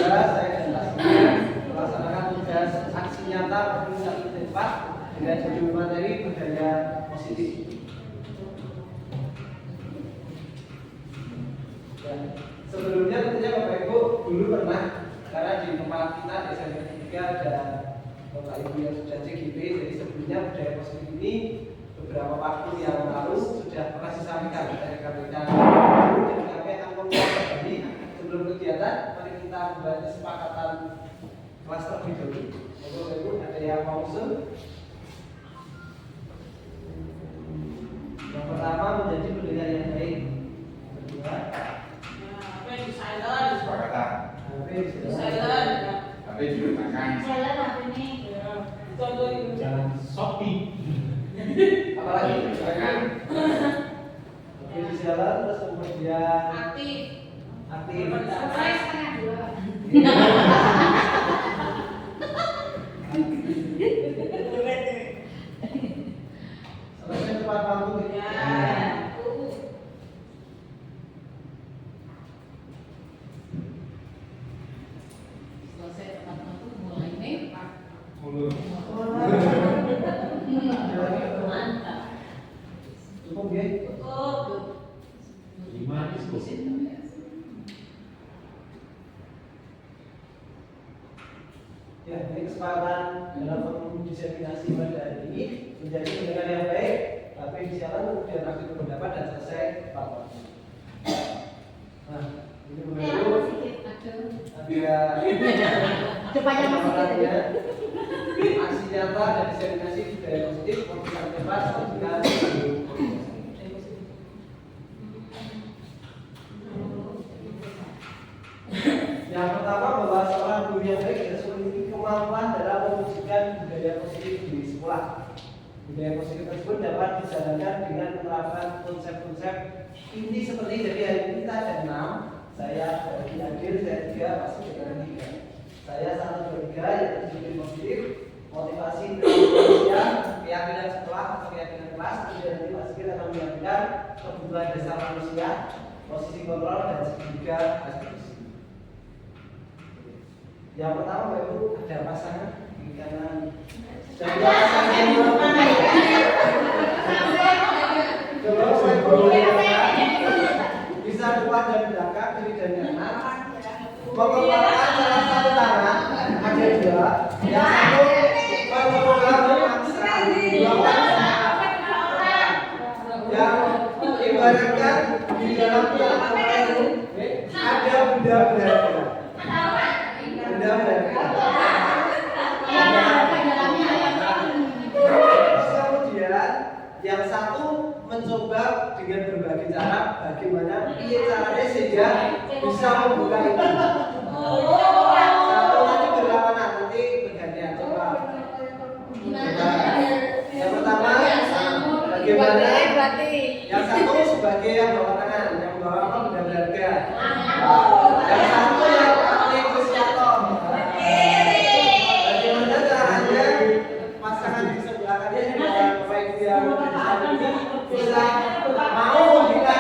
saya dan pastinya melaksanakan tugas aksi nyata berwisata tempat dengan judul materi budaya positif. Ya, sebelumnya tentunya Bapak Ibu dulu pernah, karena di tempat kita di SMP 3 ada Bapak Ibu yang sudah CGP, jadi sebelumnya budaya positif ini beberapa waktu yang lalu sudah pernah disampaikan dari KPK. Dan kami akan mengulang kembali sebelum kegiatan. Mari kita membuat kesepakatan kelas terlebih dahulu. Bapak Ibu ada yang mau usul? Yang pertama, menjadi pendengar yang baik. Yang kedua, apa yang silent? Kesepakatan. Silent. Tapi diletakkan. Silent apa ini? Contohin. Jangan sopi. apalagi? Diletakkan. Oke, di jalan terus kemudian Aktif. aktif. Selesai setengah dua. Selesai tepat waktu. Ya. Selesai tepat waktu mulai nih. Mulut. Mantap. Cukup ya? Cukup. 5 diskusi. Ya, ini kesempatan dalam diseminasi pada hari ini menjadi pendengar yang baik, tapi di jalan kemudian aktif berpendapat dan selesai tepat waktu. Nah, ini Ya, baru sedikit. Aduh. biar Cepatnya masih ya, aksi nyata dan diseminasi budaya positif pemerintahan bebas dengan yang pertama, bahwa seorang guru yang baik harus memiliki kemampuan dalam mewujudkan budaya positif di sekolah. Budaya positif tersebut dapat dijalankan dengan menerapkan konsep-konsep inti seperti dari hari ini kita ada 6. Saya bagi hadir, saya 3, pasti dengan 3. Saya 1, 2, 3 yaitu disiplin positif, motivasi manusia, keyakinan sekolah atau keyakinan kelas, kemudian nanti Pak Sigit akan menyampaikan kebutuhan dasar manusia, posisi kontrol dan segitiga aspirasi. Yang pertama, Bapak Ibu, ada pasangan di kanan. Dan dua pasangan yang coba Bapak Ibu lihat, bisa depan dan belakang, kiri dan kanan. Mengeluarkan salah satu tangan, ada 2. Yang satu mengeluarkan memaksa, dua paksa. Yang ibaratkan di dalam tiap orang itu ada benda berharga. Benda berharga. Terus kemudian yang satu mencoba dengan berbagai cara bagaimana caranya sehingga bisa membuka itu. Satu nanti berlawanan, nanti bergantian. Coba. Yang pertama bagaimana? Yang satu sebagai yang bawa tangan, yang bawa apa benda berharga. Yang satu yang negosiator. Bagaimana caranya pasangan di sebelah kalian yang Bapak Ibu yang ini bisa mau membuka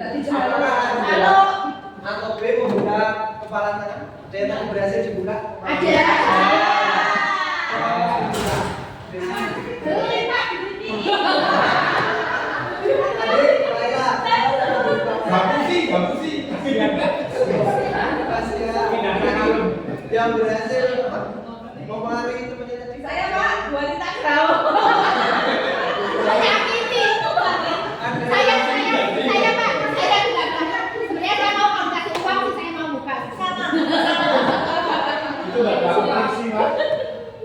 Berarti Apakah Anda Halo. atau B membuka kepala tangan? Ada yang tadi berhasil dibuka? Ada. Tadi, Laila. Bagus sih. Kasih ya. Yang berhasil mempengaruhi temannya tadi. Saya Pak, wanita kau. Saya Titi. Saya Pak. Saya tidak berangkat. Sebenarnya saya mau kalau kasih uang sih saya mau buka. Sama. Itu nggak gampang sih, Pak.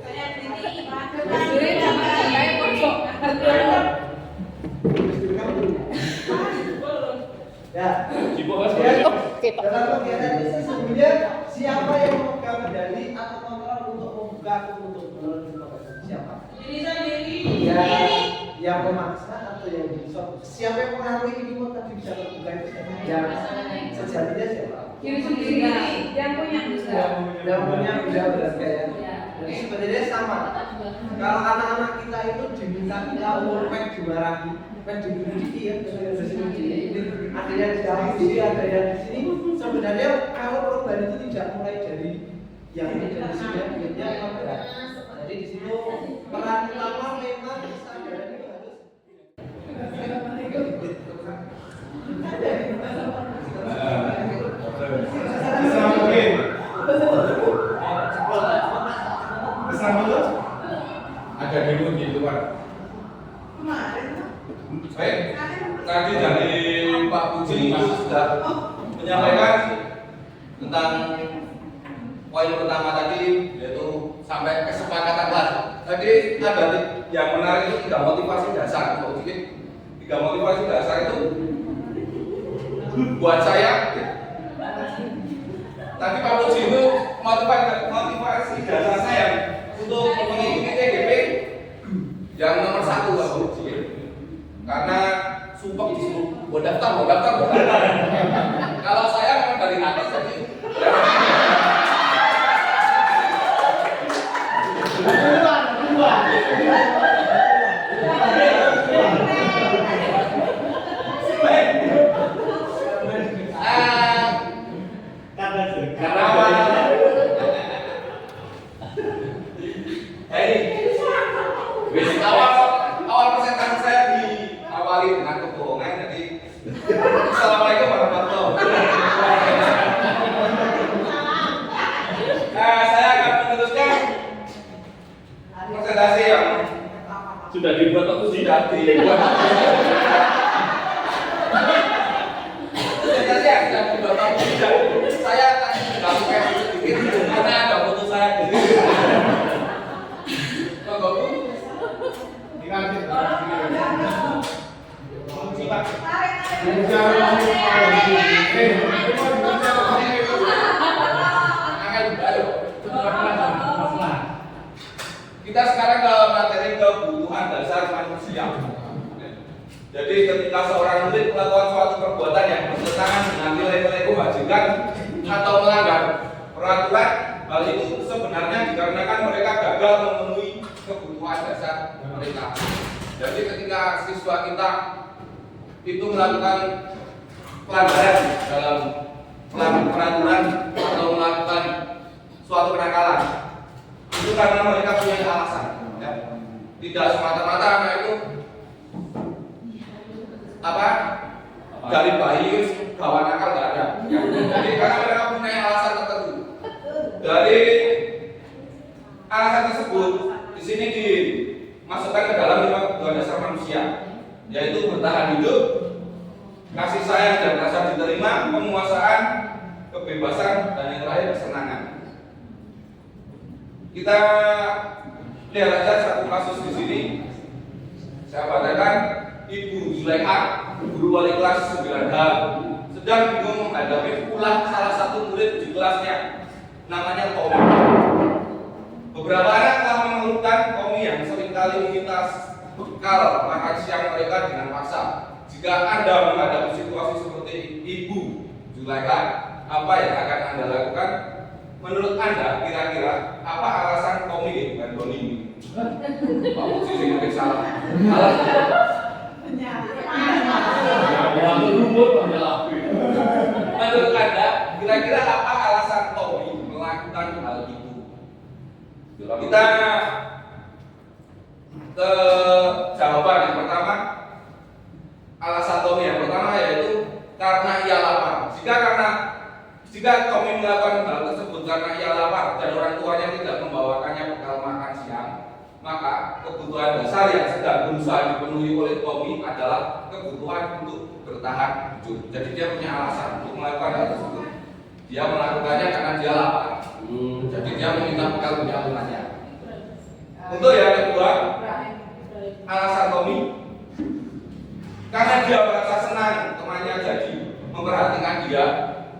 Saya Titi, Pak. Sebenarnya sama saya pojok. Ya. Cipo Mas. Ya. Oke, Pak. Dalam kegiatan ini sesungguhnya siapa yang memegang kendali atau kontrol untuk membuka akun untuk menurut siapa? Diri sendiri. Ya, yang memaksa atau yang disok. Siapa yang mengaruhi ini kok tadi bisa terbuka itu siapa? Yang sejatinya siapa? Diri sendiri. Yang punya usaha. Yang punya benda berharga ya. Ya. Jadi sebenarnya sama. Kalau anak-anak kita itu diminta kita pek dimarahi, pek dibuji ya, ada yang di sini, ada yang di sini. Sebenarnya kalau perubahan itu tidak mulai dari yang ini dari sini ya, duitnya memang berat. Jadi di situ peran utama memang kesadaran itu harus. Ada demo di luar. Baik, tadi dari Pak Puji sudah menyampaikan tentang poin pertama tadi, yaitu sampai kesepakatan kelas. Tadi ada yang menarik itu 3 motivasi dasar. Pak Puji, 3 motivasi dasar itu buat saya. Tadi Pak Puji itu motivasi dasar saya untuk mengikuti TGP yang nomor 1 Pak Puji. Karena sumpah disuruh mau daftar. Kalau saya memang dari hati jadi awal presentasi saya diawali dengan kebohongan, jadi Assalamualaikum warahmatullahi wabarakatuh. Saya akan meneruskan presentasi yang Sudah dibuat atau sudah dibuat. Presentasi yang sudah dibuat atau tidak, saya akan menggabungkan sedikit karena ada foto saya. Kita sekarang ke materi kebutuhan dasar manusia. Jadi ketika seorang murid melakukan suatu perbuatan yang bertentangan dengan nilai-nilai kewajiban atau melanggar peraturan, hal itu sebenarnya dikarenakan mereka gagal memenuhi kebutuhan dasar mereka. Jadi ketika siswa kita itu melakukan pelanggaran dalam peraturan atau melakukan suatu kenakalan, itu karena mereka punya alasan, ya. Tidak semata-mata anak itu dari bayi kawan nakal nggak ada, ya. Jadi karena mereka punya alasan tertentu. Dari alasan tersebut di sini dimasukkan ke dalam 5 kebutuhan dasar manusia, yaitu bertahan hidup, kasih sayang dan rasa diterima, penguasaan, kebebasan, dan yang terakhir kesenangan. Kita lihat aja satu kasus di sini. Saya bacakan, Ibu Zulaikha, guru wali kelas 9H, sedang bingung menghadapi ulah salah satu murid di kelasnya, namanya Tommy. Beberapa anak telah mengeluhkan Tommy yang seringkali meminta bekal makan siang mereka dengan paksa. Jika Anda menghadapi situasi seperti Ibu Zulaikha, apa yang akan Anda lakukan? Menurut Anda, kira-kira apa alasan Tommy bukan Doni? Pak Puji sih ngerti salah. Waktu rumput adalah Menurut Anda, kira-kira apa alasan Tommy melakukan hal itu? Kita ke jawaban yang pertama. Alasan Tommy yang pertama yaitu karena ia lapar. Jika Tommy melakukan hal tersebut karena ia lapar dan orang tuanya tidak membawakannya bekal makan siang, maka kebutuhan dasar yang sedang berusaha dipenuhi oleh Tommy adalah kebutuhan untuk bertahan hidup. Jadi dia punya alasan untuk melakukan hal tersebut. Dia melakukannya karena dia lapar. Jadi dia meminta bekal kebutuhannya. Untuk yang kedua, alasan Tommy karena dia merasa senang temannya jadi memperhatikan dia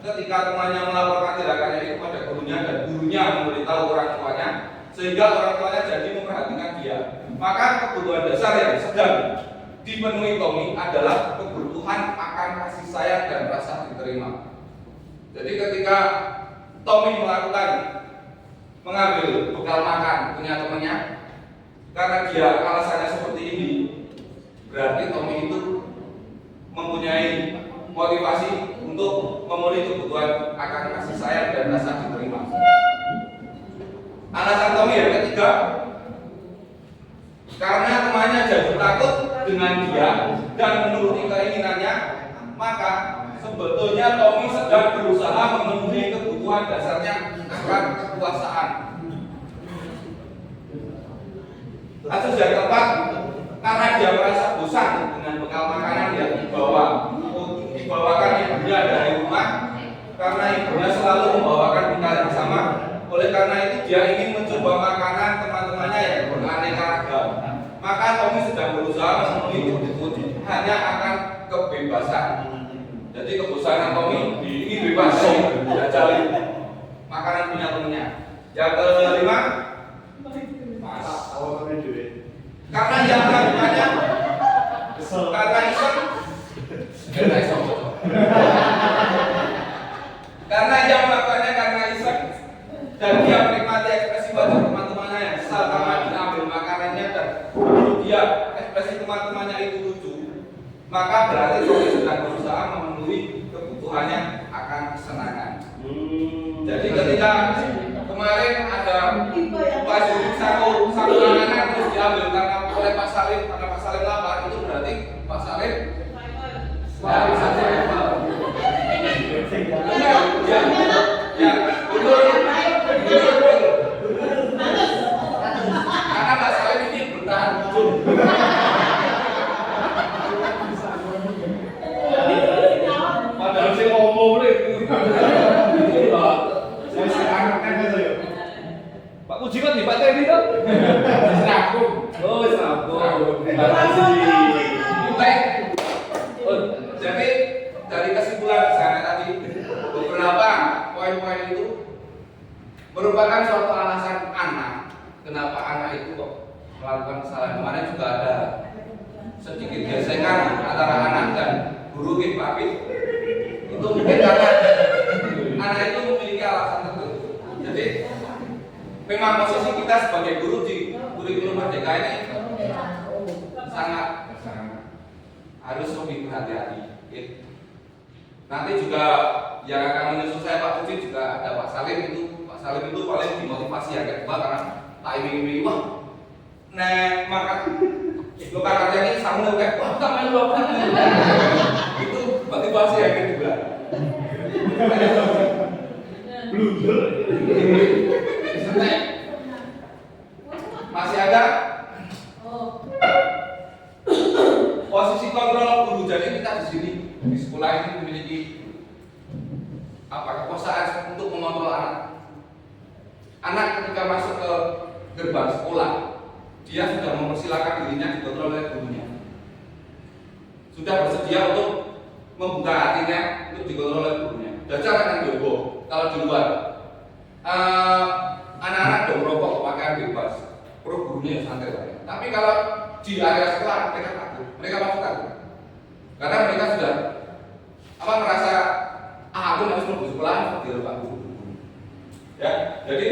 ketika temannya melaporkan tindakannya itu pada gurunya dan gurunya memberitahu orang tuanya sehingga orang tuanya jadi memperhatikan dia. Maka kebutuhan dasar yang sedang dipenuhi Tommy adalah kebutuhan akan kasih sayang dan rasa diterima. Jadi ketika Tommy mengambil bekal makan punya temannya karena dia alasannya seperti ini, berarti Tommy itu mempunyai motivasi untuk memenuhi kebutuhan akan kasih sayang dan rasa diterima. Alasan Tommy yang ketiga, karena temannya jadi takut dengan dia dan menuruti keinginannya, maka sebetulnya Tommy sedang berusaha memenuhi kebutuhan dasarnya akan kekuasaan. Kasus yang keempat, karena dia merasa bosan dengan bekal makanan yang dibawakan ibunya dari rumah, karena ibunya selalu membawakan bekal yang sama. Oleh karena itu dia ingin mencoba makanan teman-temannya yang beraneka ragam. Maka Tommy sedang berusaha memenuhi kebutuhannya akan kebebasan. Jadi kebosanan Tommy ini bebas jajali makanan punya temannya. Yang kelima, karena yang melakukannya karena iseng, karena yang melakukannya karena iseng dan dia menikmati ekspresi wajah teman-temannya yang kesal karena diambil makanannya dan menurut dia ekspresi teman-temannya itu lucu, maka berarti Tommy sedang berusaha memenuhi kebutuhannya akan kesenangan. Jadi ketika kemarin ada baju satu anak terus diambil karena oleh Pak Salim karena Pak Salim lapar, itu berarti Pak Salim dari saja karena Pak Salim ini bertahan hidup. Padahal saya ngomong deh. Saya sekarang saya. Pak Uji kan di Pak Teddy kan? Seragam. Oh, seragam. Baik. Jadi dari kesimpulan saya tadi, beberapa poin-poin itu merupakan suatu alasan anak kenapa anak itu kok melakukan kesalahan. Kemarin juga ada sedikit gesekan antara anak dan guru Pak Pit. Itu mungkin karena anak itu memiliki alasan tertentu. Jadi memang posisi kita sebagai guru di kurikulum Merdeka ini sangat harus lebih berhati-hati. Nanti juga yang akan menyusul saya Pak Uji juga ada Pak Salim itu. Pak Salim itu paling dimotivasi yang kedua karena tak iming-iming wah, makan lo kan ini sama kayak wah tak main lo itu motivasi yang kedua. Blunder. Masih ada posisi kontrol guru. Jadi kita di sini di sekolah ini memiliki kekuasaan untuk mengontrol anak. Anak ketika masuk ke gerbang sekolah, dia sudah mempersilahkan dirinya dikontrol oleh gurunya. Sudah bersedia untuk membuka hatinya untuk dikontrol oleh gurunya. Dan jangan jogo kalau di luar. Anak-anak dong merokok pakaian bebas, perlu gurunya santai saja. Tapi kalau di area sekolah mereka takut, mereka pasti takut, karena mereka sudah merasa aku harus pergi sekolah seperti Pak Guru. Ya, jadi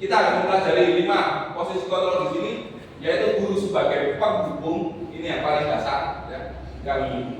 kita akan mempelajari 5 posisi kontrol di sini, yaitu guru sebagai penghubung, ini yang paling dasar, ya, yang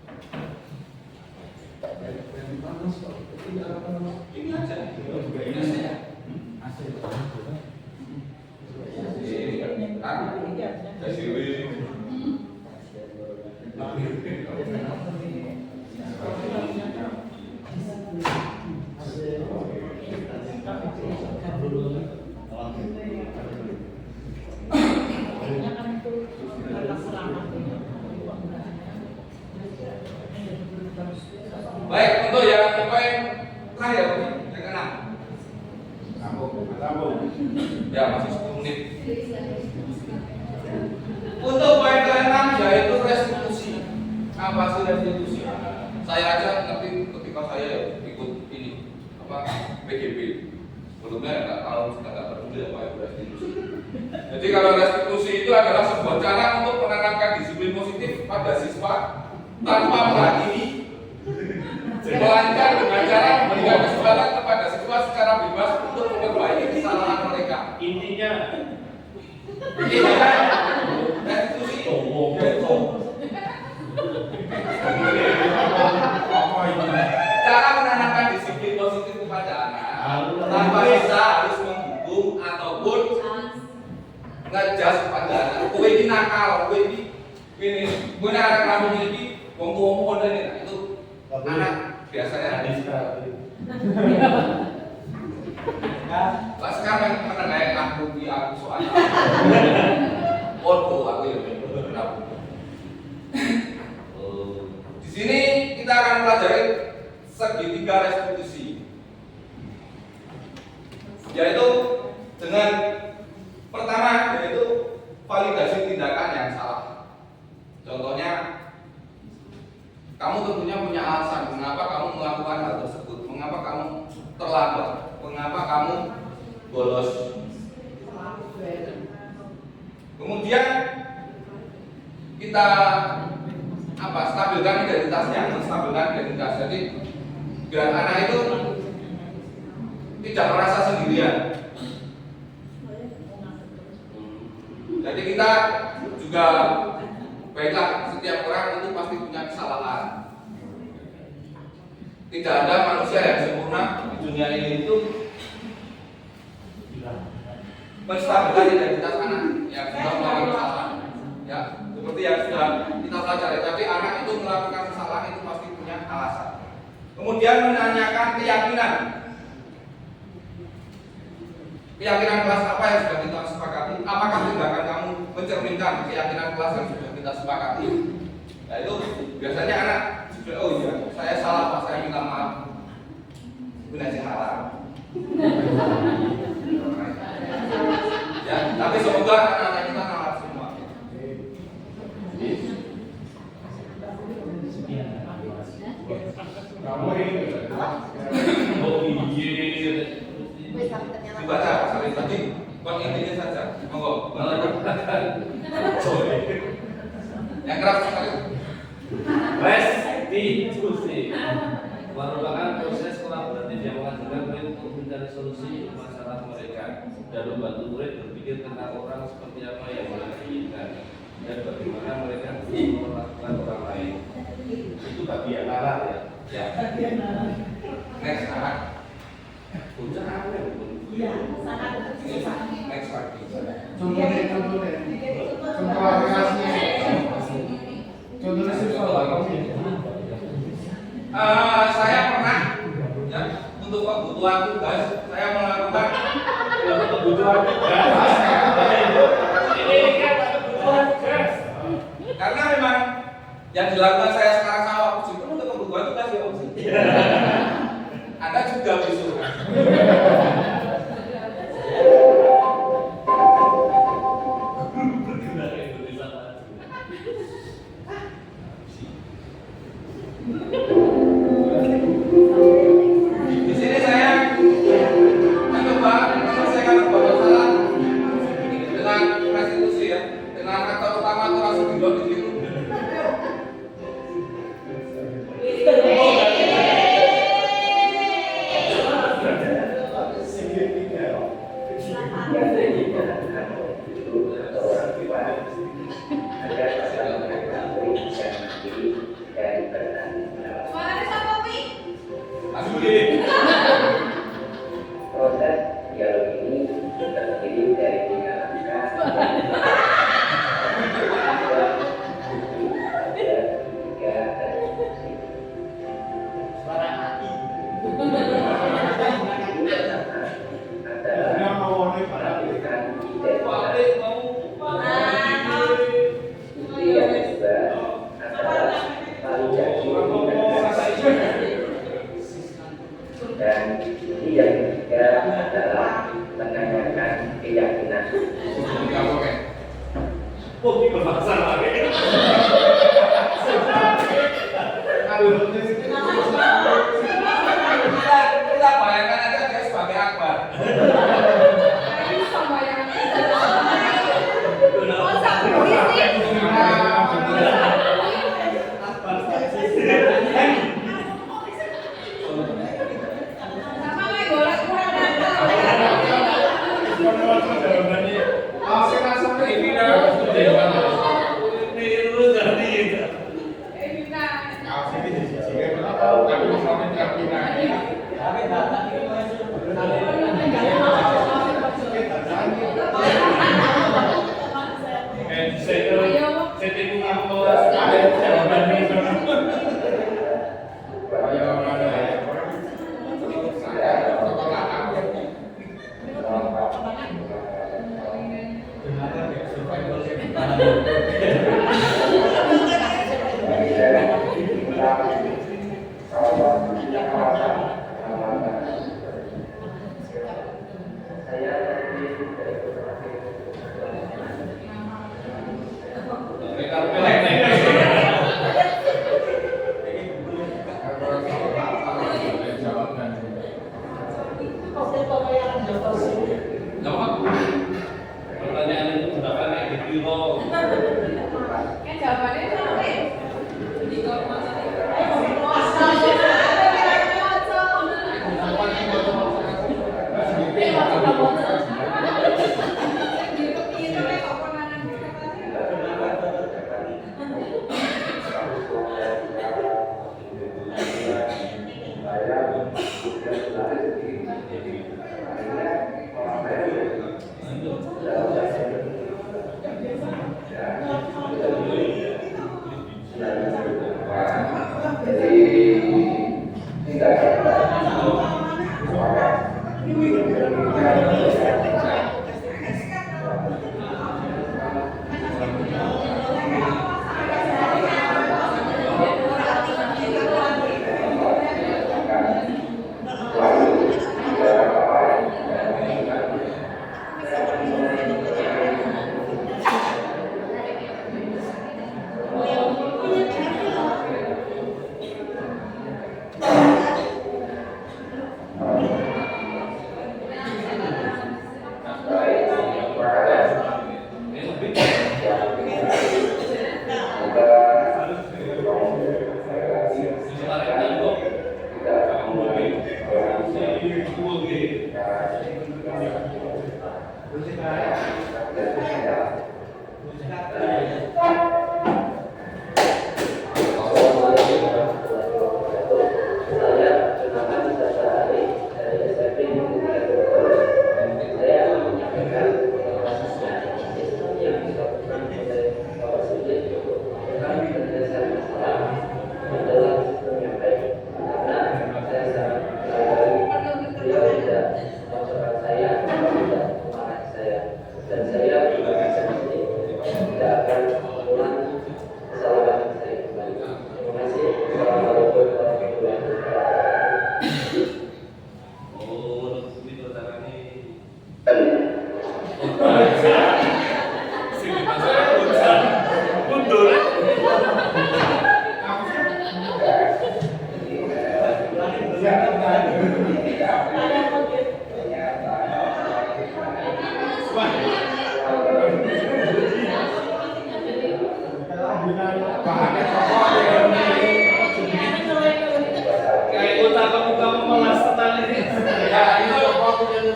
Ini aja. Ini aja. Baik, untuk yang poin terakhir, yang keenam. Ya, masih 10 menit. Untuk poin ke-6 yaitu restitusi. Apa sih restitusi? Saya aja ngerti ketika saya ikut ini PGB. Sebelumnya nggak tahu, nggak peduli apa itu restitusi. Jadi kalau restitusi itu adalah sebuah cara untuk menanamkan disiplin positif pada siswa tanpa menghakimi, melainkan dengan cara memberikan kesempatan kepada siswa secara bebas untuk memperbaiki kesalahan mereka. Intinya restitusi. Cara menanamkan disiplin positif kepada anak tanpa bisa harus menghukum ataupun ngejas kepada anak. Kowe ini nakal, kowe ini anak kamu ini wong ini itu anak biasanya lah sekarang mengenai aku soal ordo aku ya kenapa? Di sini kita akan pelajari segitiga restitusi, yaitu dengan pertama yaitu validasi tindakan yang salah. Contohnya, kamu tentunya punya alasan mengapa kamu melakukan hal tersebut, mengapa kamu terlambat, mengapa kamu bolos. Kemudian kita stabilkan identitasnya, menstabilkan identitas. Jadi biar anak itu tidak merasa sendirian. Jadi kita juga baiklah, setiap orang itu pasti punya kesalahan. Tidak ada manusia yang sempurna di dunia ini itu. Menstabilkan identitas anak yang sudah melakukan kesalahan, ya seperti yang sudah kita pelajari. Tapi anak itu melakukan kesalahan itu pasti punya alasan. Kemudian menanyakan keyakinan kelas apa yang sudah kita sepakati. Apakah tindakan kamu mencerminkan keyakinan kelas yang sudah kita sepakati? Nah itu biasanya anak sudah, oh iya saya salah Pak, saya minta maaf. Benar sih haram. Ya, tapi semoga anak-anak kita nalar semua. Dibaca pasal ini tadi, intinya saja. Monggo. Yang keras sekali. Restitusi merupakan proses kolaboratif yang menghasilkan murid untuk mencari solusi masalah mereka dan membantu murid berpikir tentang orang seperti apa yang mereka inginkan dan bagaimana mereka bisa melakukan orang lain. Itu bagian nalar ya. Ya. Next anak. Bocah apa ya? Iya, sangat susah. Next lagi. Contoh aplikasinya. Contohnya Saya pernah ya untuk kebutuhan tugas saya melakukan Kebutuhan karena memang yang dilakukan saya sekarang sama Pak Puji untuk kebutuhan tugas ya Pak Puji. Anda juga besok. Di sini saya mencoba menyelesaikan sebuah masalah dengan restitusi ya, dengan aktor utama atau langsung di situ. Proses dialog ini terdiri dari 3 langkah. Dan ini yang ketiga adalah menanyakan keyakinan. Oh, ini berbahasa lagi. Kita bayangkan aja dia sebagai akbar. Tapi data ini masih Pertanyaan itu berapa nih di kilo? Kan jawabannya sampai.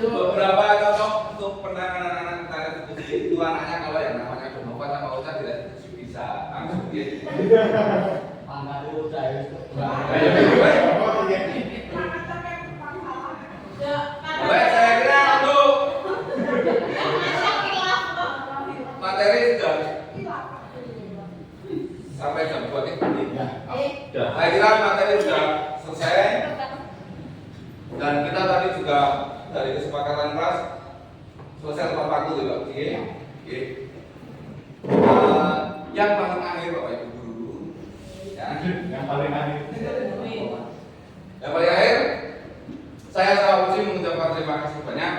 Beberapa contoh untuk penanganan anak diskusi itu anaknya kalau yang namanya Donova sama Ocha tidak diskusi bisa langsung gitu. dari kesepakatan kelas selesai tepat waktu ya Pak. Oke. Yang paling akhir Bapak Ibu guru. Ya. Yang paling akhir. Yang paling akhir, saya Uci mengucapkan terima kasih banyak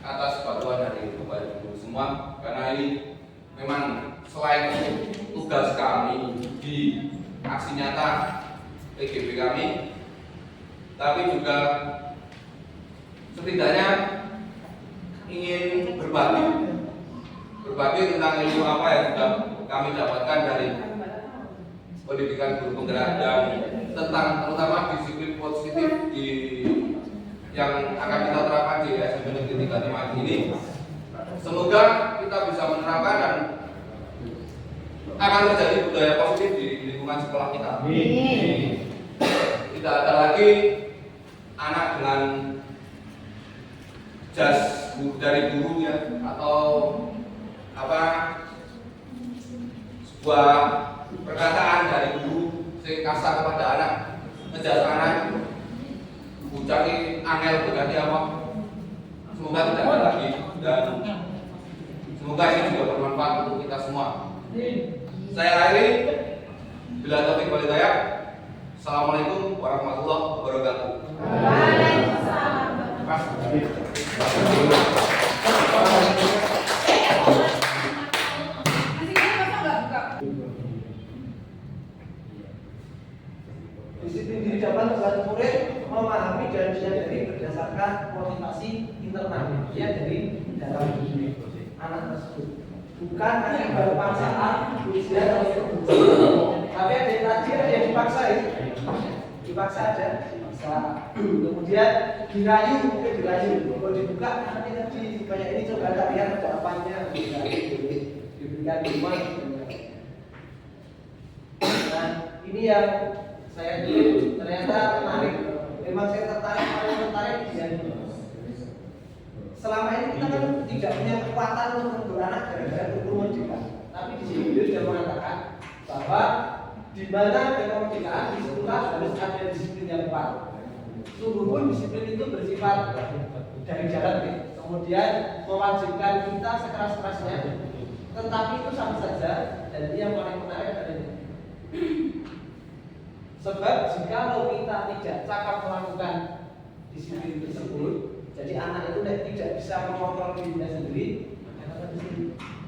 atas bantuan dari Bapak Ibu semua, karena ini memang selain tugas kami di aksi nyata PGB kami, tapi juga setidaknya ingin berbagi tentang ilmu apa yang sudah kami dapatkan dari pendidikan guru penggerak dan tentang terutama disiplin positif yang akan kita terapkan di SMP Negeri 3 ini. Semoga kita bisa menerapkan dan akan terjadi budaya positif di lingkungan sekolah kita. Tidak ada lagi anak dengan jas dari guru ya, atau sebuah perkataan dari guru sing kasar kepada anak, ngejas anak, ucapin angel berganti apa. Semoga tidak ada lagi dan semoga ini juga bermanfaat untuk kita semua. Saya akhiri, bila taufik wal hidayah. Assalamualaikum warahmatullahi wabarakatuh. Waalaikumsalam. Disiplin diri dapat membantu murid memahami dan menyadari berdasarkan motivasi internal ya dari dalam diri anak tersebut, bukan akibat paksaan ujian atau tapi ada yang tadi ada yang dipaksa ada kemudian dirayu kalau dibuka nanti banyak ini coba lihat ada apanya diberikan rumah. Nah ini yang saya tulis ternyata menarik. Memang saya paling tertarik dengan selama ini kita kan tidak punya kekuatan untuk mengukur anak gara-gara hukum merdeka. Tapi di sini beliau sudah mengatakan bahwa di mana ada kemerdekaan di sekolah harus ada disiplin yang kuat. Sungguh pun disiplin itu bersifat dari jalan ya. Kemudian mewajibkan kita sekeras-kerasnya, tetapi itu sama saja. Dan yang paling menarik adalah sebab jika kita tidak cakap melakukan disiplin tersebut, jadi anak itu tidak bisa mengontrol dirinya sendiri,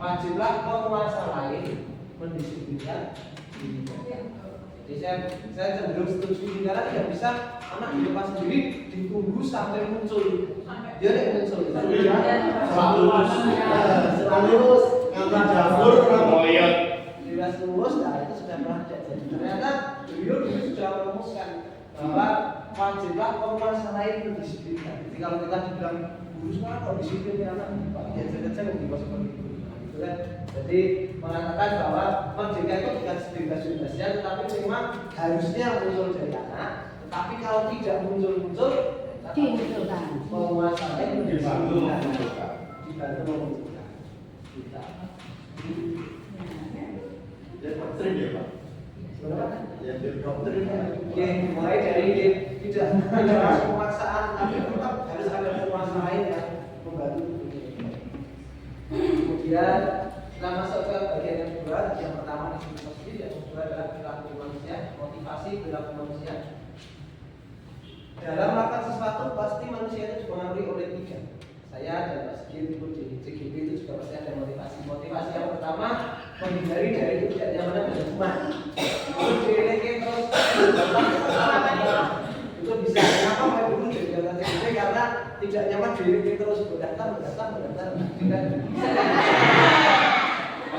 wajiblah penguasa lain mendisiplinkan dirinya. Jadi saya cenderung setuju karena tidak bisa anak di depan sendiri ditunggu sampai muncul. Dia tidak muncul. Selalu lulus, ngambil jamur, ngoyot. Dia lulus, nah itu sudah melajak. Jadi ternyata beliau sudah merumuskan bahwa wajiblah penguasa lain mendisiplinkan. Jadi kalau kita dibilang guru sekolah kalau disiplin ya anak, ya saja di pos seperti itu. Jadi mengatakan bahwa merdeka itu bukan sebebas-bebasnya, tetapi memang harusnya muncul dari anak. Tetapi kalau tidak muncul, Dimunculkan. penguasa lain mendisiplinkan. Dibantu memunculkan. Kita. Jadi doktrin ya Pak. Ya doktrin. Ya, mulai dari tidak ada pemaksaan, tapi tetap harus ada penguasa lain yang membantu. Kemudian setelah masuk ke bagian yang kedua, yang pertama disiplin positif, yang kedua adalah perilaku manusia, motivasi perilaku manusia. Dalam melakukan sesuatu pasti manusia itu dipengaruhi oleh tiga. Saya dan Pak Sigit ikut di CGP itu juga pasti ada motivasi. Motivasi yang pertama menghindari dari ketidaknyamanan dan hukuman. Kalau dileke terus itu bisa. Kenapa mau dulu jadi kegiatan CGP? Karena tidak nyaman dileke terus berdatang.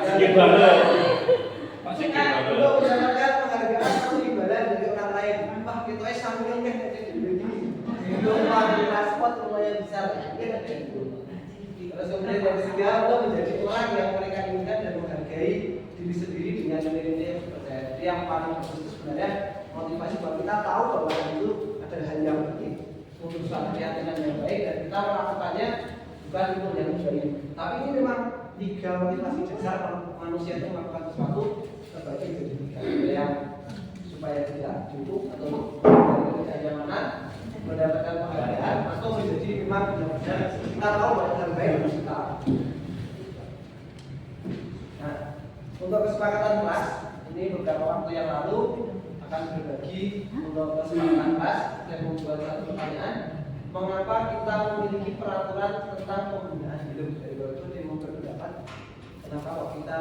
Masih banget. Masih banget. Untuk mendapatkan penghargaan atau imbalan dari orang lain. Wah, kita sambil ngeh lupa di transport lumayan besar. Terus kemudian yang ketiga untuk menjadi orang yang mereka inginkan dan menghargai diri sendiri dengan nilai-nilai yang dipercaya. Jadi yang paling bagus itu sebenarnya motivasi bahwa kita tahu bahwa itu adalah hal yang penting untuk suatu keyakinan yang baik dan kita melakukannya bukan untuk yang baik. Tapi ini memang tiga motivasi dasar manusia itu melakukan sesuatu terbagi menjadi tiga. Yang supaya tidak cukup atau tidak nyamanan, mendapatkan penghargaan atau menjadi menerima benar-benar kita tahu bahwa yang baik harus kita. Nah, untuk kesepakatan kelas ini beberapa waktu yang lalu akan berbagi untuk kesepakatan kelas dan membuat satu pertanyaan, mengapa kita memiliki peraturan tentang penggunaan helm. Dari itu dia berpendapat kenapa kok kita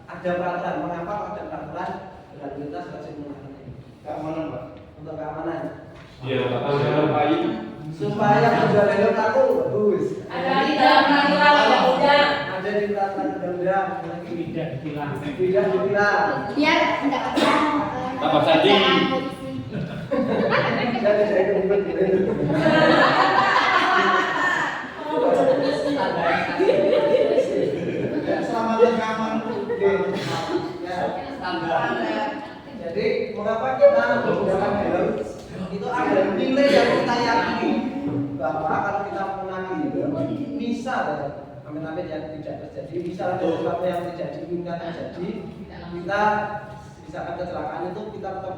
ada peraturan, mengapa kok ada peraturan berlalu lintas wajib menggunakan helm. Keamanan, Pak. Untuk keamanan. Iya, Bapak sudah baik. Supaya penjual helm aku bagus. Ada di dalam peraturan undang-undang. Ada di peraturan undang-undang. Tidak ditilang. Tidak ditilang. Biar mendapatkan Tambah sandi. Saya tidak ikut Keselamatan keamanan. Jadi mengapa kita menggunakan helm? Itu ada nilai yang kita yakini bahwa kalau kita mengenali helm, misal amit-amit yang tidak terjadi, misal ada sesuatu yang tidak diinginkan terjadi, kita bisa ada kecelakaan itu kita tetap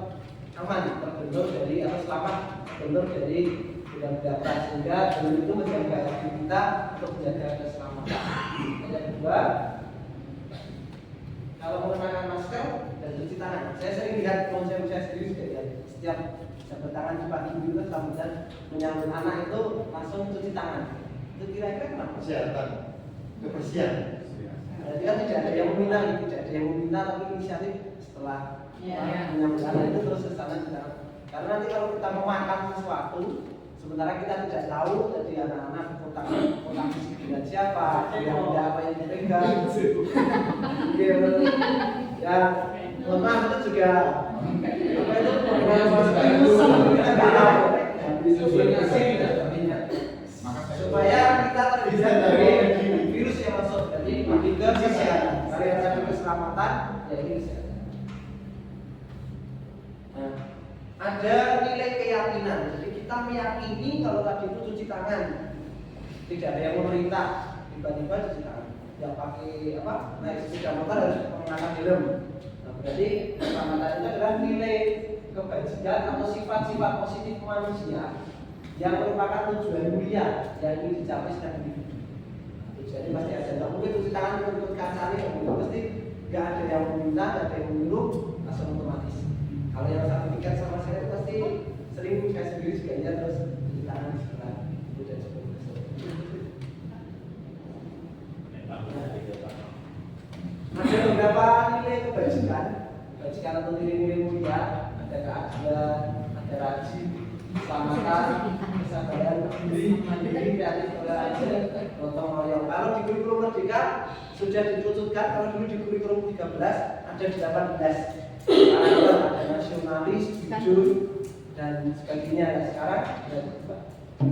aman, terbentur dari atau selamat terbentur dari benda-benda keras, sehingga helm itu menjaga diri kita untuk menjaga keselamatan. Yang kedua, kalau menggunakan masker dan cuci tangan, saya sering lihat konsep saya sendiri juga ya, setiap jabat tangan di pagi itu sambil menyambut anak itu langsung cuci tangan. Itu kira-kira kenapa? Kesehatan, kebersihan. Berarti kan tidak ada yang meminta, tidak ada yang meminta, tapi inisiatif setelah menyambut anak itu terus ke sana cuci tangan. Karena nanti kalau kita memakan sesuatu, sementara kita tidak tahu, jadi anak-anak kotak dengan siapa, yang ada apa yang dipegang. Ya, mohon maaf itu juga apa itu supaya kita terhindar dari virus yang masuk. Jadi lebih ke kesehatan, dari yang tadi keselamatan, ya ini kesehatan. Nah, ada nilai keyakinan. Jadi kita meyakini kalau tadi itu cuci tangan, tidak ada yang memerintah tiba-tiba cuci tangan. Yang pakai apa? Naik sepeda motor harus mengenakan helm. Nah, berarti keselamatan itu adalah nilai kebajikan atau sifat-sifat positif manusia yang merupakan tujuan mulia yang ingin dicapai secara individu. Jadi pasti ada. Tidak mungkin cuci tangan untuk kancane, pasti nggak ada yang meminta, nggak ada yang menyuruh, langsung otomatis. Kalau yang sertifikat sama saya itu pasti sering saya sendiri juga ya terus cuci tangan setelah sudah cukup. Ada beberapa nilai kebajikan atau nilai-nilai mulia, ada keadilan, ada rajin, keselamatan, kesabaran, peduli, mandiri, kreatif, toleransi, gotong royong. Kalau di kurikulum Merdeka sudah dikerucutkan, kalau dulu di kurikulum 13 ada 18. Sekarang ada nasionalis, jujur, dan sebagainya. Nah, sekarang ada 2.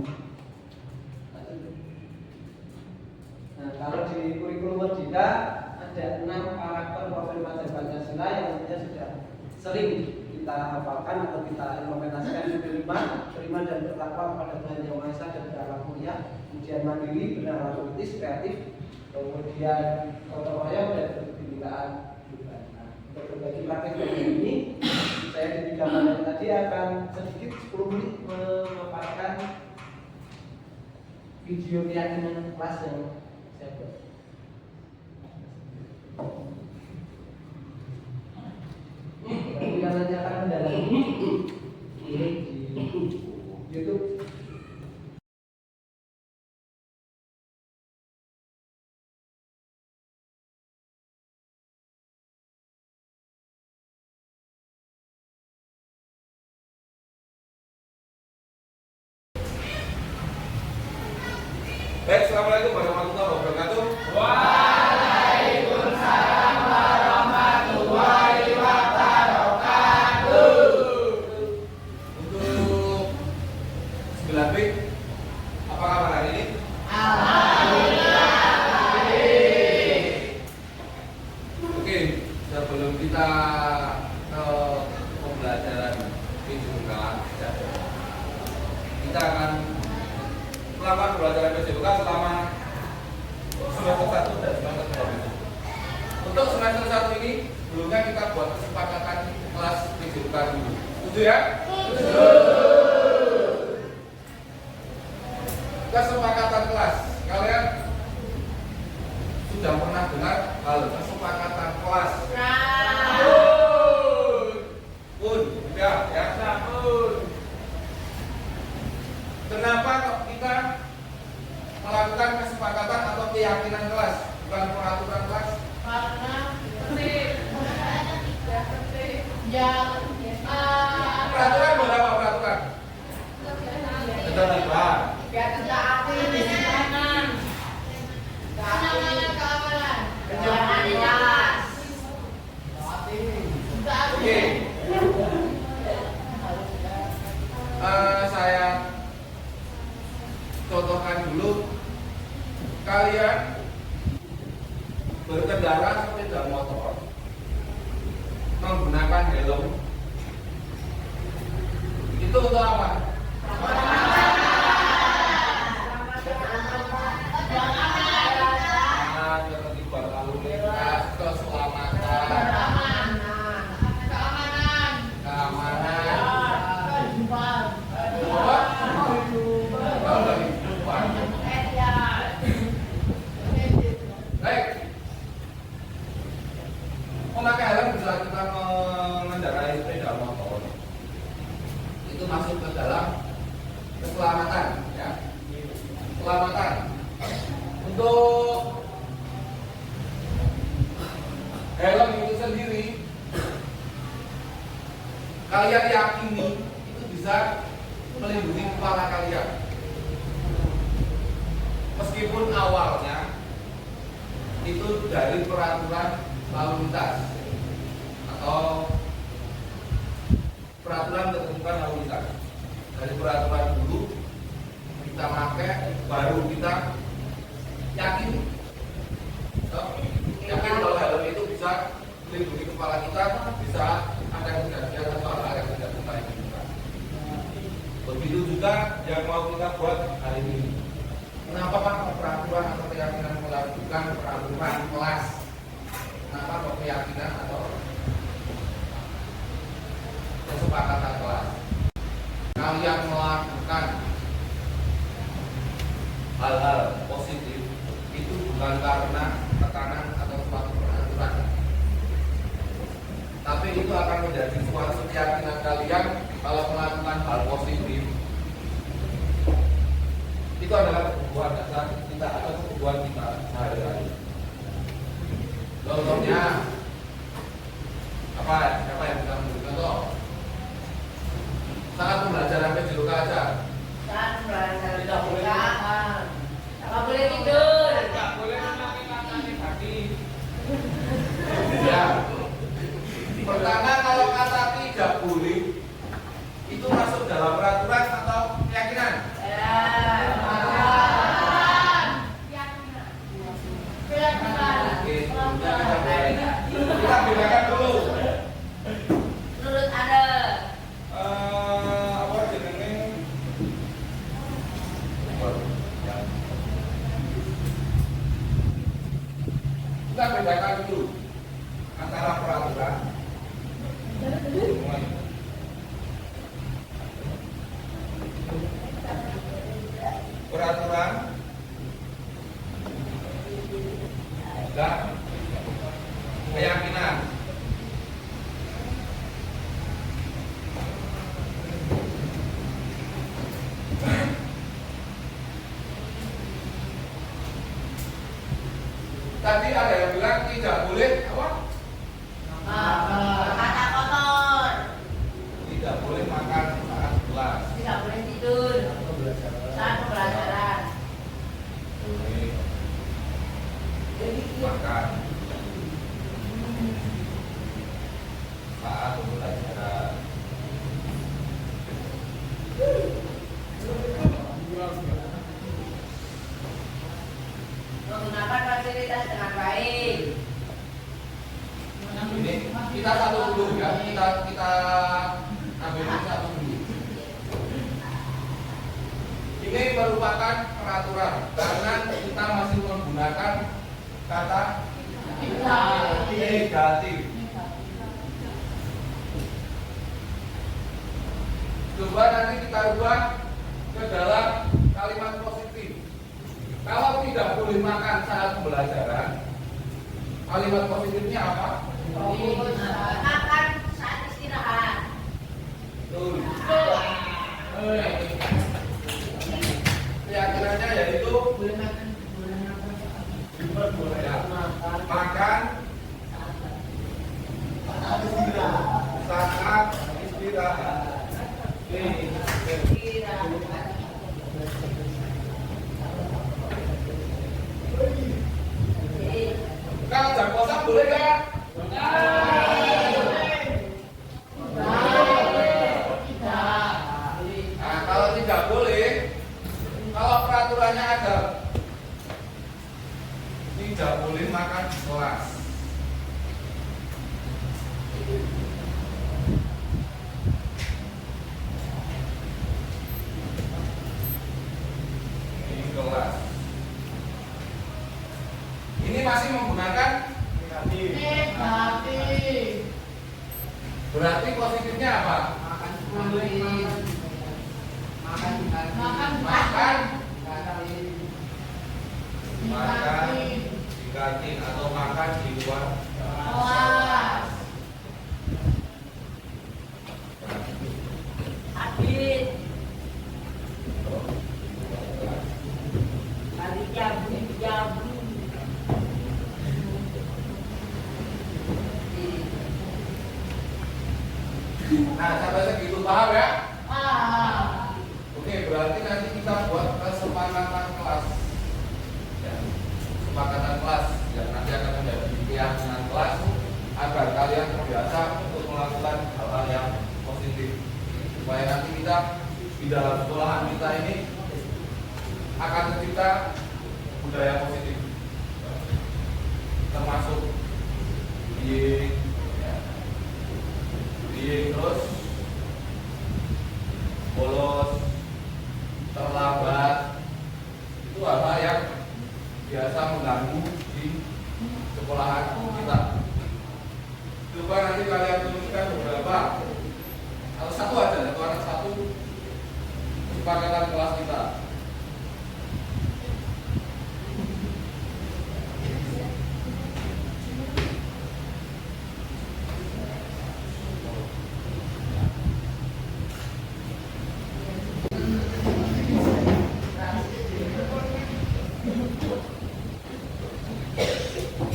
Nah, kalau di kurikulum Merdeka ada 6 karakter profil Mahathir Pancasila yang tentunya sudah sering kita hafalkan atau kita implementasikan. Beriman dan bertakwa kepada Tuhan Yang Maha Esa dan berakhlak mulia, kemudian mandiri, bernama kritis, kreatif, kemudian gotong royong dan kebinekaan. Untuk berbagi praktek ini, saya di 3 materi tadi akan sedikit 10 menit memaparkan video keyakinan kelas yang saya buat. Yang nanti akan mendalami ini di YouTube. Baik, assalamualaikum warahmatullahi wabarakatuh. Untuk 9B, apa kabar hari ini? Oke, sebelum kita ke pembelajaran PJBK, kita akan melakukan pembelajaran PJBK selama semester 1 dan semester 2. Untuk semester 1 ini, sebelumnya kita buat kesepakatan kelas PJBK dulu. Setuju ya? Kesepakatan kelas. Kalian sudah pernah dengar hal kesepakatan kelas? Pun, sudah ya. Kenapa kok kita melakukan kesepakatan atau keyakinan kelas, bukan peraturan kelas? Peraturan berapa peraturan? Ketertiban. Oke. Saya contohkan dulu. Kalian berkendara sepeda motor menggunakan helm. Itu untuk apa? Ketertiban lalu lintas, keselamatan, keamanan. Baik. Memakai helm bisa kita mengendarai sepeda motor. Itu masuk ke dalam keselamatan, ya. Keselamatan. Untuk helm itu sendiri, kalian yakini itu bisa melindungi kepala kalian. Meskipun awalnya itu dari peraturan lalu lintas atau peraturan ketentuan lalu lintas. Dari peraturan dulu kita pakai, baru kita yakin kalau helm itu bisa melindungi kepala kita bisa ada kejadian atau hal yang tidak kita inginkan. Begitu juga yang mau kita buat hari ini. Kenapa Pak peraturan atau keyakinan melakukan peraturan kelas? Kenapa kok keyakinan atau kesepakatan kelas? Kalian melakukan hal-hal positif itu bukan karena tekanan atau suatu peraturan, tapi itu akan menjadi suatu keyakinan kalian kalau melakukan hal positif. Itu adalah kebutuhan dasar kita atau kebutuhan kita sehari-hari. Contohnya apa? Siapa yang bisa memberi contoh? Saat pembelajaran PJLK aja. Tidak boleh tidur. Tidak boleh menangis hati. Ya. Pertama, kalau kata tidak boleh itu masuk dalam peraturan atau keyakinan? Oke, kita bedakan dulu. Menurut Anda, Apa jenenge? Kita bedakan dulu antara peraturan. Peraturan dan keyakinan. Tadi ada yang bilang tidak boleh apa? kata kotor, Tidak boleh makan saat kelas. tidak boleh tidur saat pembelajaran. Boleh makan saat pembelajaran. Menggunakan fasilitas dengan baik. Ini kita satu dulu ya, kita ambil ini satu dulu. Ini merupakan peraturan karena kita masih menggunakan kata negatif. Coba nanti kita ubah ke dalam kalimat positif. Kalau tidak boleh makan saat pembelajaran, kalimat positifnya apa? Makan saat istirahat. Betul. Keyakinannya yaitu ya, makan saat istirahat. Kalau jam kosong boleh nggak? Nah, kalau tidak boleh, kalau peraturannya ada tidak boleh makan di kelas. Di kelas. Ini masih menggunakan negatif. Berarti positifnya apa? Makan di kantin atau makan di luar kelas. Habis. Hari jabu. Nah, sampai segitu paham ya? Oke, berarti nanti kita buat kesepakatan kelas. Ya, kesepakatan kelas yang nanti akan menjadi keyakinan kelas agar kalian terbiasa untuk melakukan hal-hal yang positif. Supaya nanti kita di dalam sekolahan kita ini akan tercipta budaya positif, termasuk bullying, terus bolos, terlambat, itu hal-hal yang biasa mengganggu di sekolahan kita. Coba nanti kalian tuliskan beberapa, atau satu aja, satu kesepakatan kelas kita.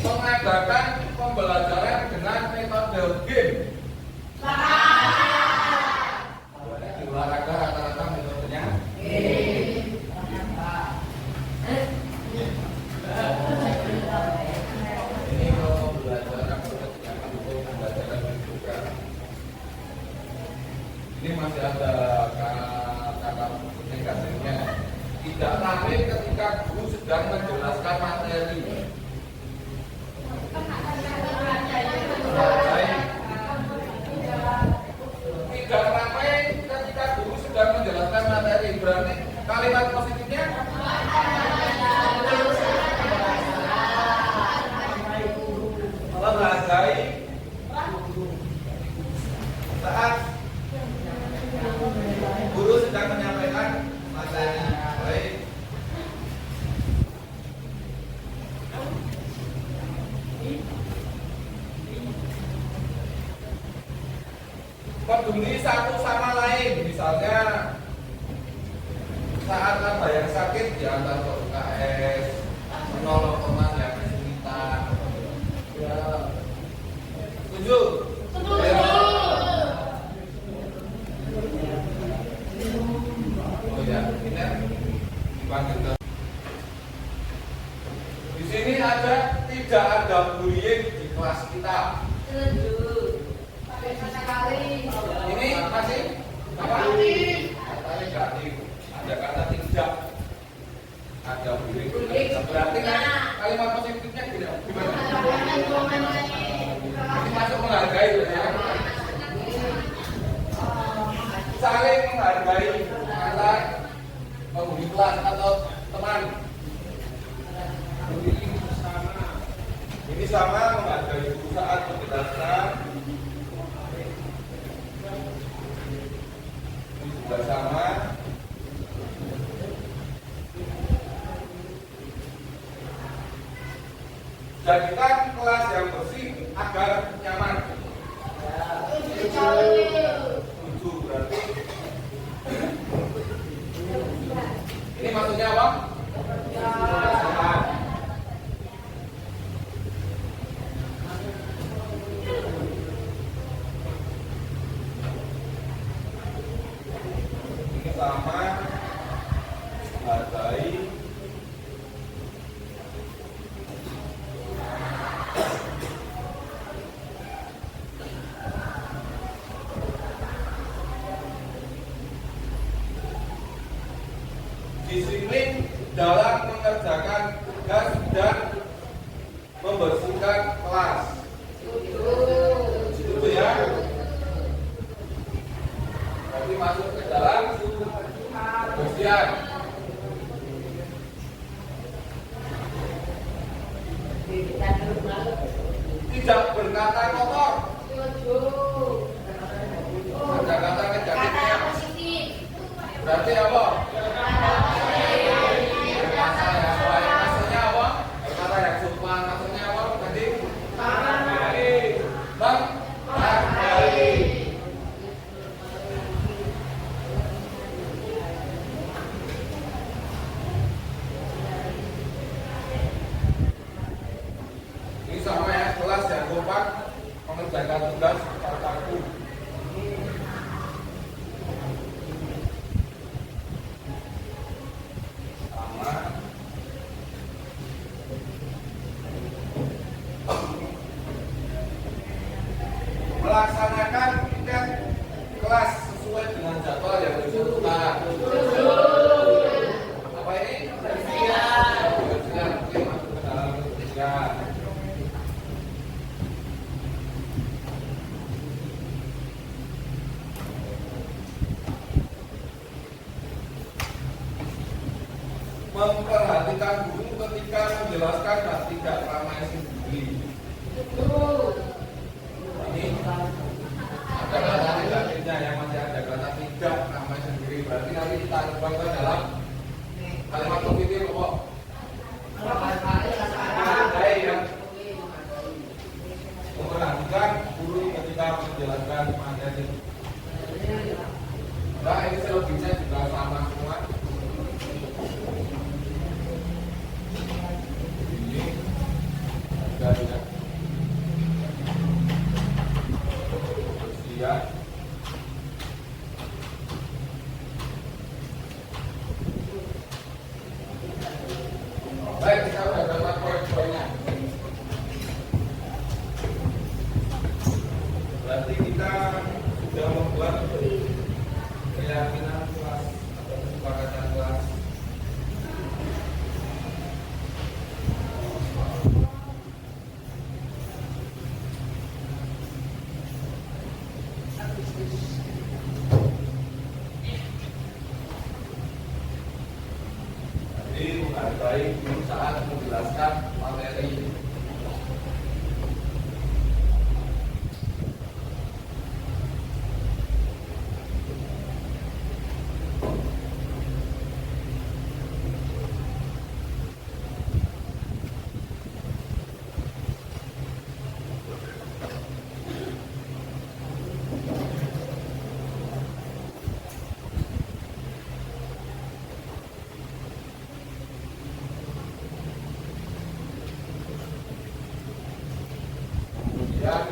Mengadakan pembelajaran dengan metode game. Di olahraga rata-rata metodenya ini kalau pembelajaran juga. Ini masih ada kata negatifnya. Tidak ramai ketika guru sedang menjelaskan materi. Tidak ramai ketika guru sedang menjelaskan materi. Berarti kalimat positifnya menghargai saat guru sedang menyampaikan materi. Baik. Peduli satu sama lain, misalnya saat ada yang sakit diantar ke UKS, menolong teman yang kesulitan. Ya, setuju? Oh ya, ini dipanggil ke. Di sini ada tidak ada bullying di kelas kita. Ini masih apa? Kata negatif. Ada kata tidak. Ada bullying. Berarti kan kalimat positifnya tidak gimana? Ini masuk menghargai ya. Saling menghargai antar penghuni kelas atau teman. Ini sama menghargai guru saat menjelaskan. Ini juga sama Jadikan kelas yang bersih agar nyaman. 7 berarti. Ini maksudnya apa? Kebersihan. Ini sama hargai disiplin dalam mengerjakan tugas dan membersihkan kelas. Itu ya. Berarti masuk ke dalam kebersihan. Tidak berkata kotor. Ada kata negatifnya. Berarti apa? Berkata yang baik. Maksudnya apa? Berkata yang sopan. Maksudnya apa? Tadi menghargai. Ini sama ya, kelas yang kompak mengerjakan tugas tepat waktu. Sama. Melaksanakan tiket kelas sesuai dengan jadwal yang ditentukan. Apa ini? Kebersihan. Oke, masuk ke dalam kebersihan. Memperhatikan guru ketika menjelaskan dan tidak ramai sendiri. Ini ada kata negatifnya yang masih ada kata tidak ramai sendiri. Berarti nanti kita ubah ke dalam kalimat positif kok. Menghargai ya. Memperhatikan guru ketika menjelaskan materi. Nah, ini selebihnya juga sama semua. Kebersihan. Baik, kita sudah dapat poin-poinnya. Berarti kita sudah membuat keyakinan kelas atau kesepakatan kelas. Menghargai guru saat menjelaskan materi. Kemudian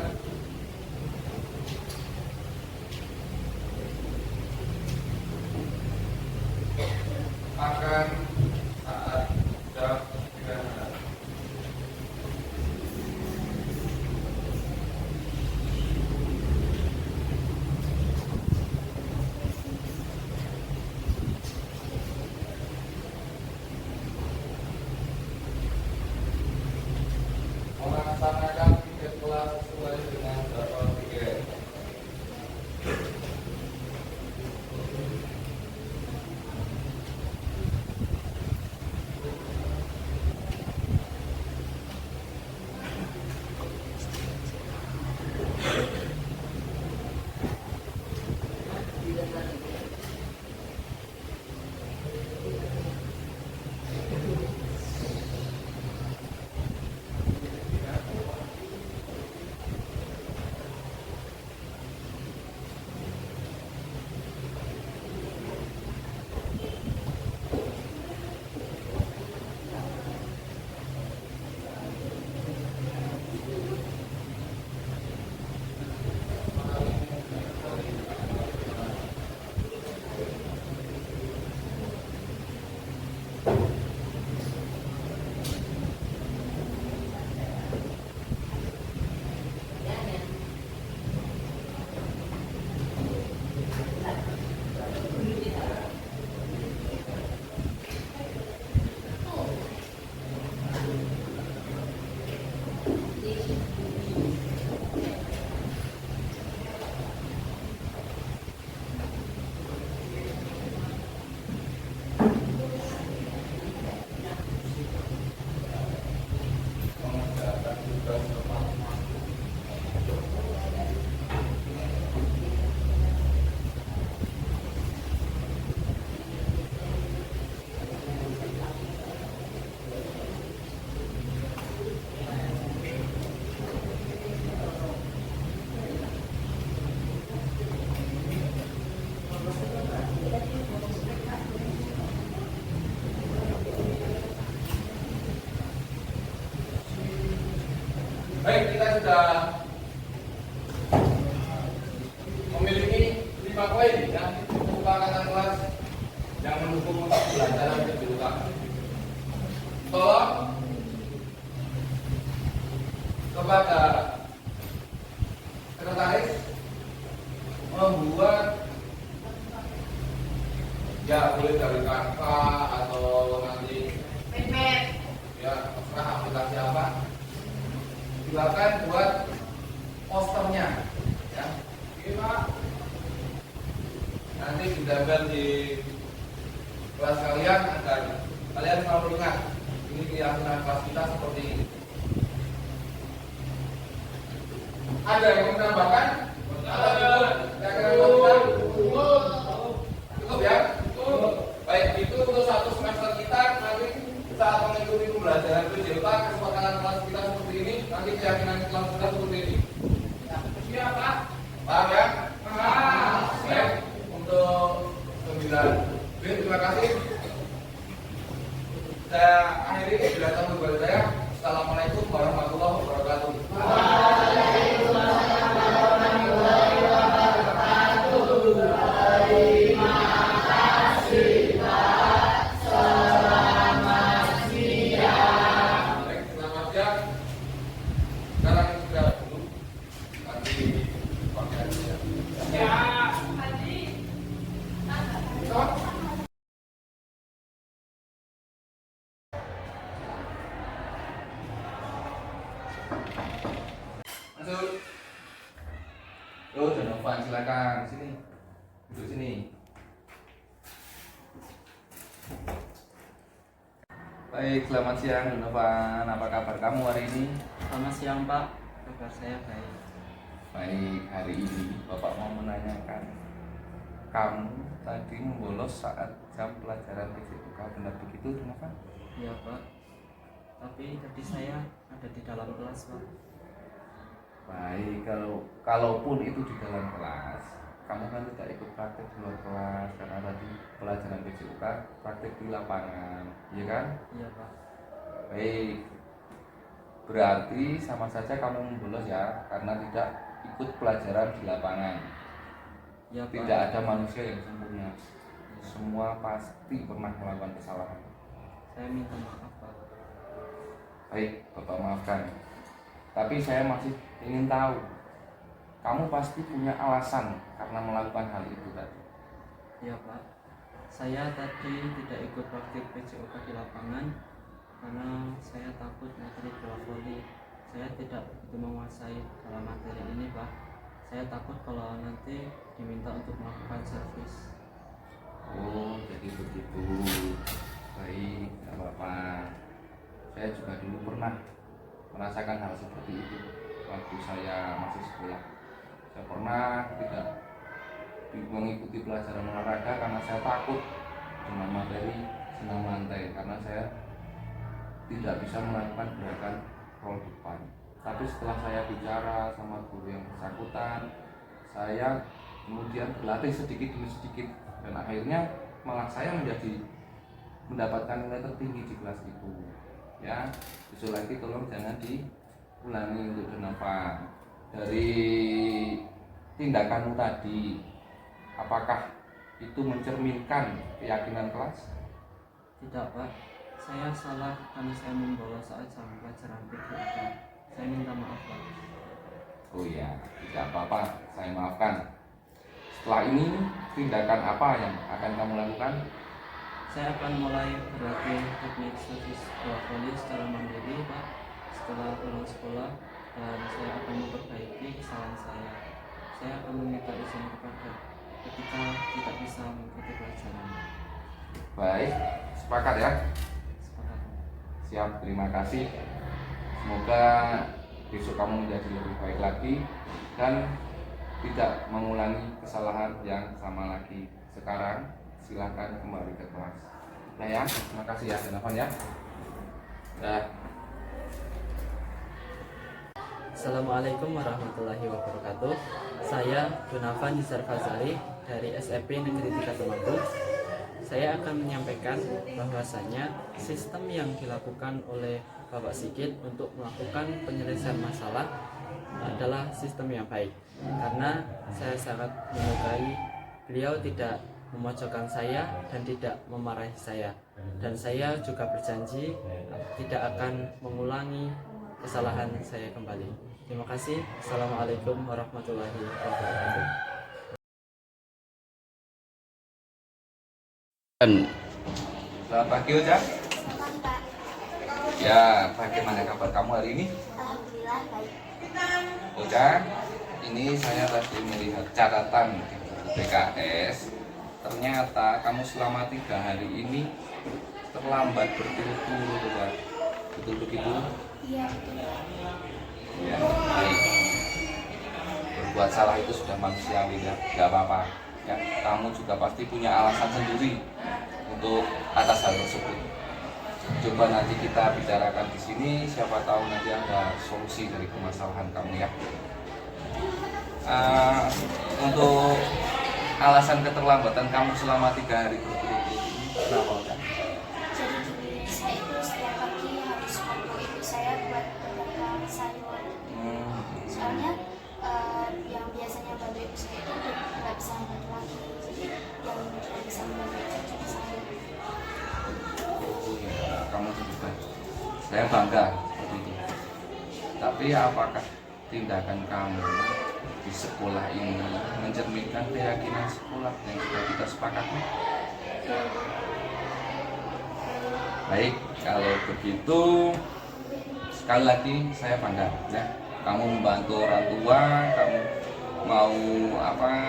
akan saat jam 3. Melaksanakan tiket kelas sesuai dengan jadwal tiket. sudah memiliki 5 poin ya, kesepakatan kelas yang mendukung untuk pembelajaran PJOK. Tolong kepada sekretaris membuat ya boleh dari Canva atau nanti Pepet. ya terserah aplikasi apa, silakan buat posternya ya. Ini Pak, nanti ditempel di kelas kalian agar kalian selalu ingat ini keyakinan kelas kita seperti ini. Ada yang mau menambahkan? Atau cukup? Keyakinan kelas kita? Cukup ya? Baik, itu untuk 1 semester kita nanti saat mengikuti pembelajaran PJOK, kesepakatan kelas kita seperti ini, nanti keyakinan kelas kita seperti ini. Siap Pak? Paham ya? Paham. Baik, untuk 9B, terima kasih. Saya akhiri penjelasan kepada saya. Assalamualaikum warahmatullahi wabarakatuh. Baik, selamat siang. Sekarang kita dulu nanti pakaiannya. Ya. Masuk. Donovan silakan sini. Duduk sini. Baik, selamat siang Donovan. Apa kabar kamu hari ini? Selamat siang Pak, kabar saya baik. Baik, hari ini Bapak mau menanyakan, kamu tadi membolos saat jam pelajaran PJOK, benar begitu Donovan? Iya Pak, tapi tadi saya ada di dalam kelas Pak. Baik, kalaupun itu di dalam kelas, kamu kan tidak ikut praktek di luar kelas karena tadi pelajaran PJOK praktek di lapangan, iya kan? Iya Pak. Baik, berarti sama saja kamu membolos ya, karena tidak ikut pelajaran di lapangan. Iya Pak. Tidak ada manusia yang sempurna, semua pasti pernah melakukan kesalahan. Saya minta maaf Pak. Baik, Bapak maafkan. Tapi saya masih ingin tahu, kamu pasti punya alasan karena melakukan hal itu tadi. Iya Pak, saya tadi tidak ikut praktik PJOK di lapangan karena saya takut materi bola voli. Saya tidak begitu menguasai dalam materi ini Pak. Saya takut kalau nanti diminta untuk melakukan servis. Oh, jadi begitu. Baik, tidak apa-apa. Saya juga dulu pernah merasakan hal seperti itu waktu saya masih sekolah. Saya pernah tidak mengikuti pelajaran olahraga karena saya takut dengan materi senam lantai, karena saya tidak bisa melakukan gerakan roll depan. Tapi setelah saya bicara sama guru yang bersangkutan, saya kemudian berlatih sedikit demi sedikit, dan akhirnya malah saya mendapatkan nilai tertinggi di kelas itu. Ya, besok lagi tolong jangan diulangi untuk Donovan. Dari tindakanmu tadi, apakah itu mencerminkan keyakinan kelas? Tidak Pak, saya salah karena saya membolos saat jam pelajaran PJOK. Saya minta maaf Pak. Oh iya, tidak apa-apa, saya maafkan. Setelah ini, tindakan apa yang akan kamu lakukan? Saya akan mulai berlatih teknik servis bola voli secara mandiri Pak setelah pulang sekolah, dan saya akan memperbaiki kesalahan saya. Saya akan meminta izin kepada ketika tidak bisa mengikuti pelajaran. Baik, sepakat ya? Sepakat. Siap, terima kasih. Semoga besok kamu menjadi lebih baik lagi dan tidak mengulangi kesalahan yang sama lagi. Sekarang silakan kembali ke kelas. Nah ya, terima kasih ya Donovan ya. Dah. Assalamualaikum warahmatullahi wabarakatuh. Saya Donovan Yusar Fazali dari SMP Negeri 3 Temanggung. Saya akan menyampaikan bahwasanya sistem yang dilakukan oleh Bapak Sigit untuk melakukan penyelesaian masalah adalah sistem yang baik, karena saya sangat menyukai beliau tidak memojokkan saya dan tidak memarahi saya, dan saya juga berjanji tidak akan mengulangi kesalahan saya kembali. Terima kasih. Assalamualaikum warahmatullahi wabarakatuh. Selamat pagi Ocha. Ya, bagaimana kabar kamu hari ini? Alhamdulillah baik. Ocha, ini saya tadi melihat catatan di buku PKS. Ternyata kamu selama 3 hari ini terlambat berturut-turut, Ocha. Betul begitu? Iya. Ya, baik. Berbuat salah itu sudah manusiawi ya, nggak apa-apa. Ya, kamu juga pasti punya alasan sendiri untuk atas hal tersebut. Coba nanti kita bicarakan di sini, siapa tahu nanti ada solusi dari permasalahan kamu ya. Untuk alasan keterlambatan kamu selama 3 hari berturut-turut ini kenapa? Kan? Jadi gini, saya itu setiap pagi harus bantu ibu saya buat pedagang sayur. Soalnya yang biasanya bantu ibu saya itu nggak bisa bantu lagi. Jadi yang bisa membantu cuma saya. Oh ya, kamu juga. Saya bangga seperti itu. Tapi apakah tindakan kamu di sekolah ini mencerminkan keyakinan sekolah yang sudah kita sepakati? Baik, kalau begitu sekali lagi saya bangga ya. Kamu membantu orang tua, kamu mau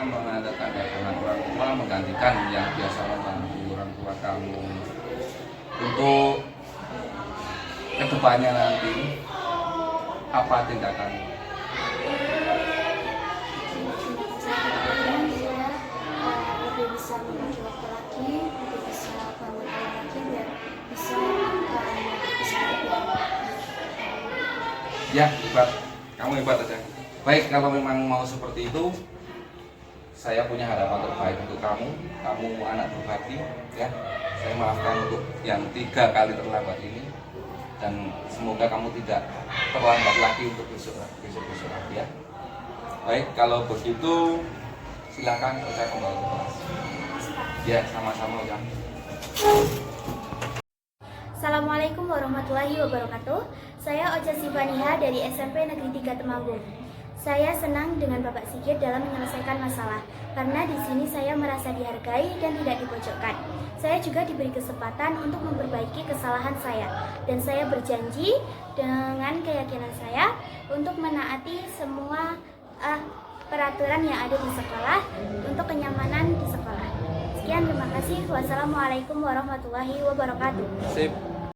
menandatangani orang tua, menggantikan yang biasa membantu orang tua kamu. Untuk kedepannya nanti apa tindakanmu? Saya lebih bisa membagi waktu lagi, lebih bisa bangun lagi biar bisa Ya, hebat. Kamu hebat aja. Baik, kalau memang mau seperti itu, saya punya harapan terbaik untuk kamu. Kamu anak berbakti, ya. Saya maafkan untuk yang 3 kali terlambat ini, dan semoga kamu tidak terlambat lagi untuk besok lagi ya. Baik, kalau begitu silakan Ocha kembali ke kelas. Ya, sama-sama Ocha. Assalamualaikum warahmatullahi wabarakatuh. Saya Ocha Sifaniha dari SMP Negeri 3 Temanggung. Saya senang dengan Bapak Sigit dalam menyelesaikan masalah, karena di sini saya merasa dihargai dan tidak dipojokkan. Saya juga diberi kesempatan untuk memperbaiki kesalahan saya, dan saya berjanji dengan keyakinan saya untuk menaati semua peraturan yang ada di sekolah untuk kenyamanan di sekolah. Sekian, terima kasih. Wassalamualaikum warahmatullahi wabarakatuh. Sip.